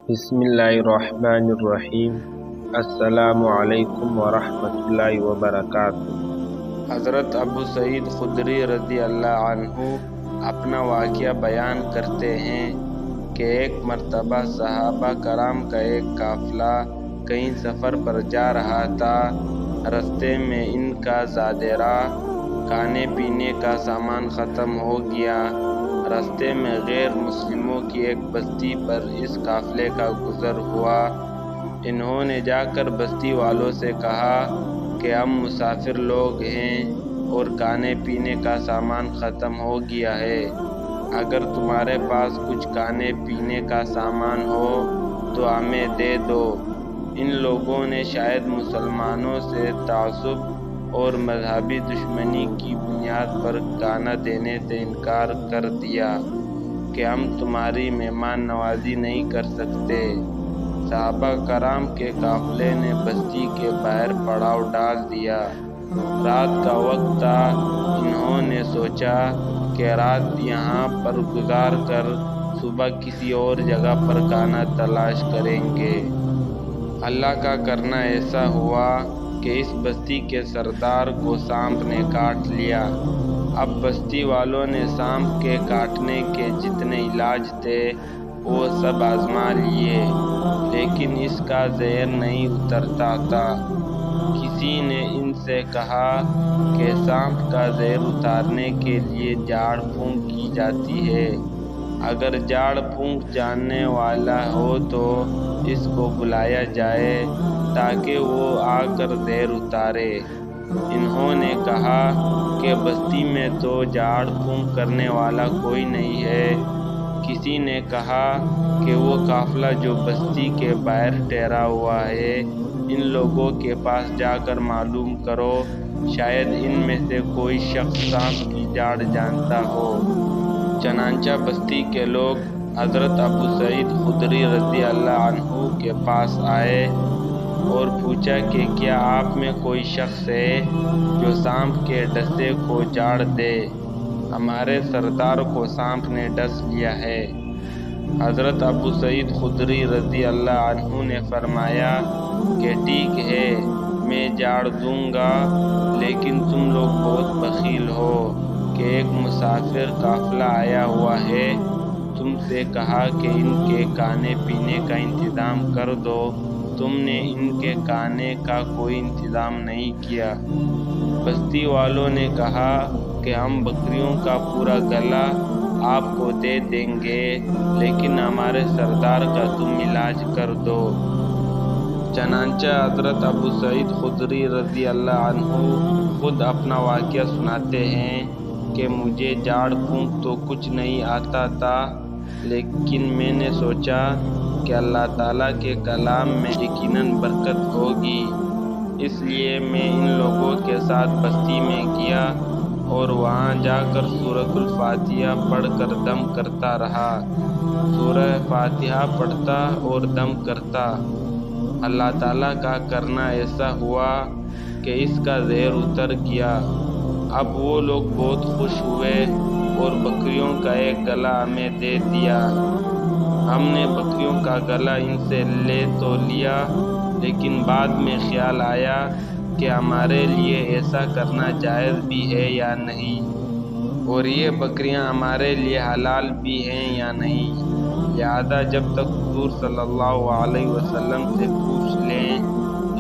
بسم اللہ الرحمن الرحیم۔ السلام علیکم ورحمۃ اللہ وبرکاتہ۔ حضرت ابو سعید خدری رضی اللہ عنہ اپنا واقعہ بیان کرتے ہیں کہ ایک مرتبہ صحابہ کرام کا ایک قافلہ کہیں سفر پر جا رہا تھا۔ رستے میں ان کا زادِ راہ کھانے پینے کا سامان ختم ہو گیا۔ راستے میں غیر مسلموں کی ایک بستی پر اس قافلے کا گزر ہوا۔ انہوں نے جا کر بستی والوں سے کہا کہ ہم مسافر لوگ ہیں اور کھانے پینے کا سامان ختم ہو گیا ہے، اگر تمہارے پاس کچھ کھانے پینے کا سامان ہو تو ہمیں دے دو۔ ان لوگوں نے شاید مسلمانوں سے تعصب اور مذہبی دشمنی کی بنیاد پر کھانا دینے سے انکار کر دیا کہ ہم تمہاری مہمان نوازی نہیں کر سکتے۔ صحابہ کرام کے قافلے نے بستی کے باہر پڑاؤ ڈال دیا۔ رات کا وقت تھا۔ انہوں نے سوچا کہ رات یہاں پر گزار کر صبح کسی اور جگہ پر کھانا تلاش کریں گے۔ اللہ کا کرنا ایسا ہوا کہ اس بستی کے سردار کو سانپ نے کاٹ لیا۔ اب بستی والوں نے سانپ کے کاٹنے کے جتنے علاج تھے وہ سب آزما لیے، لیکن اس کا زہر نہیں اترتا تھا۔ کسی نے ان سے کہا کہ سانپ کا زہر اتارنے کے لیے جھاڑ پھونک کی جاتی ہے، اگر جھاڑ پھونک جاننے والا ہو تو اس کو بلایا جائے تاکہ وہ آ کر زہر اتارے۔ انہوں نے کہا کہ بستی میں تو جھاڑ پھونک کرنے والا کوئی نہیں ہے۔ کسی نے کہا کہ وہ قافلہ جو بستی کے باہر ٹھہرا ہوا ہے، ان لوگوں کے پاس جا کر معلوم کرو، شاید ان میں سے کوئی شخص سانپ کی جھاڑ جانتا ہو۔ چنانچہ بستی کے لوگ حضرت ابو سعید خدری رضی اللہ عنہ کے پاس آئے اور پوچھا کہ کیا آپ میں کوئی شخص ہے جو سانپ کے ڈسے کو جھاڑ دے؟ ہمارے سردار کو سانپ نے ڈس لیا ہے۔ حضرت ابو سعید خدری رضی اللہ عنہ نے فرمایا کہ ٹھیک ہے، میں جھاڑ دوں گا، لیکن تم لوگ بہت بخیل ہو کہ ایک مسافر قافلہ آیا ہوا ہے، تم سے کہا کہ ان کے کھانے پینے کا انتظام کر دو، تم نے ان کے کھانے کا کوئی انتظام نہیں کیا۔ بستی والوں نے کہا کہ ہم بکریوں کا پورا گلا آپ کو دے دیں گے، لیکن ہمارے سردار کا تم علاج کر دو۔ چنانچہ حضرت ابو سعید خدری رضی اللہ عنہ خود اپنا واقعہ سناتے ہیں کہ مجھے جھاڑ پھونک تو کچھ نہیں آتا تھا، لیکن میں نے سوچا کہ اللہ تعالیٰ کے کلام میں یقیناً برکت ہوگی، اس لیے میں ان لوگوں کے ساتھ بستی میں گیا اور وہاں جا کر سورۃ الفاتحہ پڑھ کر دم کرتا رہا۔ سورہ فاتحہ پڑھتا اور دم کرتا۔ اللہ تعالیٰ کا کرنا ایسا ہوا کہ اس کا زہر اتر گیا۔ اب وہ لوگ بہت خوش ہوئے اور بکریوں کا ایک گلا ہمیں دے دیا۔ ہم نے بکریوں کا گلا ان سے لے تو لیا، لیکن بعد میں خیال آیا کہ ہمارے لیے ایسا کرنا جائز بھی ہے یا نہیں، اور یہ بکریاں ہمارے لیے حلال بھی ہیں یا نہیں، لہذا جب تک حضور صلی اللہ علیہ وسلم سے پوچھ لیں،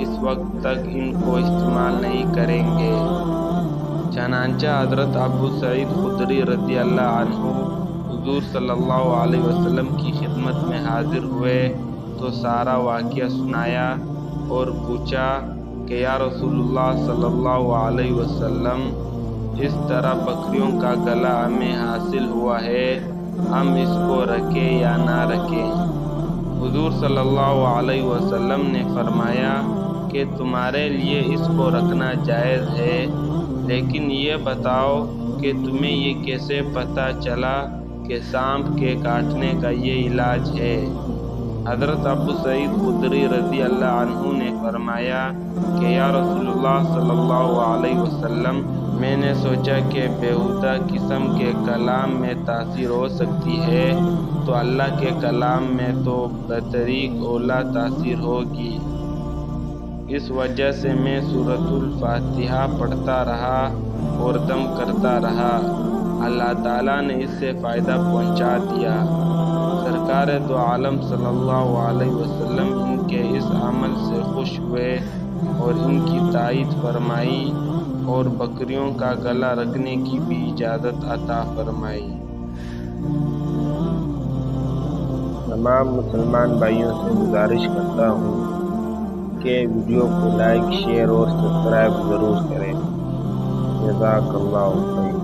اس وقت تک ان کو استعمال نہیں کریں گے۔ چنانچہ حضرت ابو سعید خدری رضی اللہ عنہ حضور صلی اللہ علیہ وسلم کی خدمت میں حاضر ہوئے تو سارا واقعہ سنایا اور پوچھا کہ یا رسول اللہ صلی اللہ علیہ وسلم، اس طرح بکریوں کا گلا ہمیں حاصل ہوا ہے، ہم اس کو رکھیں یا نہ رکھیں؟ حضور صلی اللہ علیہ وسلم نے فرمایا کہ تمہارے لیے اس کو رکھنا جائز ہے، لیکن یہ بتاؤ کہ تمہیں یہ کیسے پتہ چلا کہ سانپ کے کاٹنے کا یہ علاج ہے؟ حضرت ابو سعید خدری رضی اللہ عنہ نے فرمایا کہ یا رسول اللہ صلی اللہ علیہ وسلم، میں نے سوچا کہ بیہودہ قسم کے کلام میں تاثیر ہو سکتی ہے تو اللہ کے کلام میں تو بطریق اولا تاثیر ہوگی۔ اس وجہ سے میں سورۃ الفاتحہ پڑھتا رہا اور دم کرتا رہا۔ اللہ تعالیٰ نے اس سے فائدہ پہنچا دیا۔ سرکار دو عالم صلی اللہ علیہ وسلم ان کے اس عمل سے خوش ہوئے اور ان کی تائید فرمائی اور بکریوں کا گلا رکھنے کی بھی اجازت عطا فرمائی۔ تمام مسلمان بھائیوں سے گزارش کرتا ہوں کہ ویڈیو کو لائک، شیئر اور سبسکرائب ضرور کریں۔ جزاک اللہ خیر۔